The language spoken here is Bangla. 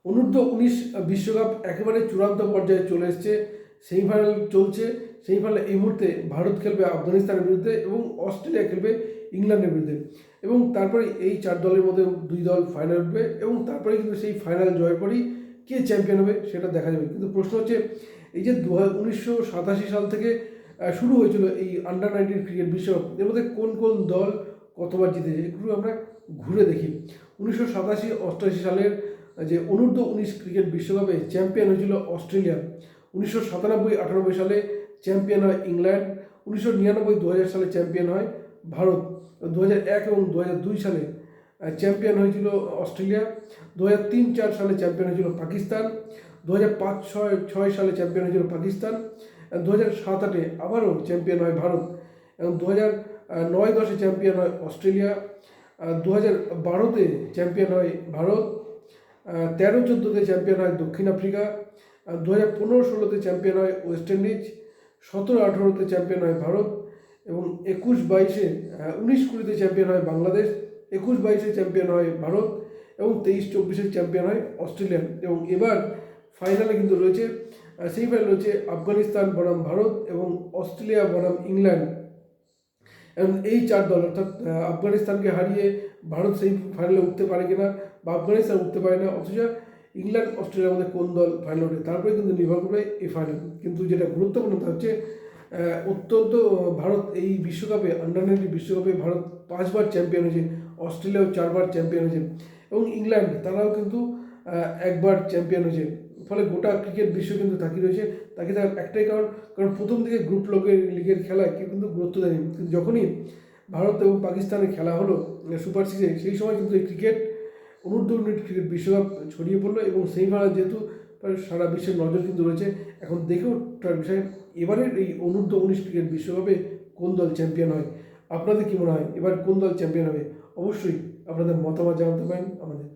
অনূর্ধ্ব-19 বিশ্বকাপ একেবারে চূড়ান্ত পর্যায়ে চলে এসছে। সেমিফাইনাল চলছে। সেমিফাইনালে এই মুহূর্তে ভারত খেলবে আফগানিস্তানের বিরুদ্ধে এবং অস্ট্রেলিয়া খেলবে ইংল্যান্ডের বিরুদ্ধে, এবং তারপরে এই 4 দলের মধ্যে 2 দল ফাইনাল উঠবে এবং তারপরে কিন্তু সেই ফাইনাল জয়ের পরই কে চ্যাম্পিয়ন হবে সেটা দেখা যাবে। কিন্তু প্রশ্ন হচ্ছে, এই যে 1987 সাল থেকে শুরু হয়েছিল এই আন্ডার-19 ক্রিকেট বিশ্বকাপ, এর মধ্যে কোন কোন দল কতবার জিতেছে এগুলো আমরা ঘুরে দেখি। 1987-88 সালের যে অনূর্ধ্ব-19 ক্রিকেট বিশ্বকাপে চ্যাম্পিয়ন হয়েছিল অস্ট্রেলিয়া। 1997-98 সালে চ্যাম্পিয়ন হয় ইংল্যান্ড। 1999-2000 সালে চ্যাম্পিয়ন হয় ভারত। 2001 এবং 2002 সালে চ্যাম্পিয়ন হয়েছিল অস্ট্রেলিয়া। 2003-04 সালে চ্যাম্পিয়ন হয়েছিল পাকিস্তান। 2005-06 সালে চ্যাম্পিয়ন হয়েছিল পাকিস্তান। 2007-08 আবারও চ্যাম্পিয়ন হয় ভারত, এবং 2009-10 চ্যাম্পিয়ন হয় অস্ট্রেলিয়া। 2012-তে চ্যাম্পিয়ন হয় ভারত। 13-14-তে চ্যাম্পিয়ন হয় দক্ষিণ আফ্রিকা। 2015-16-তে চ্যাম্পিয়ন হয় ওয়েস্ট ইন্ডিজ। 17-18-তে চ্যাম্পিয়ন হয় ভারত, এবং 21-22-এ 19-20-তে চ্যাম্পিয়ন হয় বাংলাদেশ। 21-22-এ চ্যাম্পিয়ন হয় ভারত, এবং 23-24-এ চ্যাম্পিয়ন হয় অস্ট্রেলিয়া। এবং এবার ফাইনালে কিন্তু রয়েছে, সেই ফাইনাল রয়েছে আফগানিস্তান বনাম ভারত এবং অস্ট্রেলিয়া বনাম ইংল্যান্ড। এবং এই 4 দল অর্থাৎ আফগানিস্তানকে হারিয়ে ভারত সেই ফাইনালে উঠতে পারে কিনা, বা আফগানিস্তান উঠতে পারে না, অথচ ইংল্যান্ড অস্ট্রেলিয়ার মধ্যে কোন দল ফাইনাল ওঠে তারপরে কিন্তু নির্ভর করবে এই ফাইনাল। কিন্তু যেটা গুরুত্বপূর্ণ তা হচ্ছে অত্যন্ত ভারত এই বিশ্বকাপে আন্ডার-19 বিশ্বকাপে ভারত 5 বার চ্যাম্পিয়ন হয়েছে, অস্ট্রেলিয়াও 4 বার চ্যাম্পিয়ন হয়েছে, এবং ইংল্যান্ড তারাও কিন্তু 1 বার চ্যাম্পিয়ন হয়েছে। ফলে গোটা ক্রিকেট বিশ্ব কিন্তু তাকিয়ে রয়েছে। তাকে তার একটাই কারণ প্রথম দিকে গ্রুপ লিগের খেলায় কেউ কিন্তু গুরুত্ব দেয়নি, কিন্তু যখনই ভারত এবং পাকিস্তানের খেলা হলো সুপার 6-এ, সেই সময় কিন্তু এই ক্রিকেট অনূর্ধ্ব-19 ক্রিকেট বিশ্বকাপ ছড়িয়ে পড়লো, এবং সেই ফাইনাল যেহেতু সারা বিশ্বের নজর কিন্তু রয়েছে। এখন দেখে ওঠার বিষয়, এবারের এই অনূর্ধ্ব-19 ক্রিকেট বিশ্বকাপে কোন দল চ্যাম্পিয়ন হয়। আপনাদের কী মনে হয় এবার কোন দল চ্যাম্পিয়ন হবে? অবশ্যই আপনাদের মতামত জানাতে পারেন আমাদের।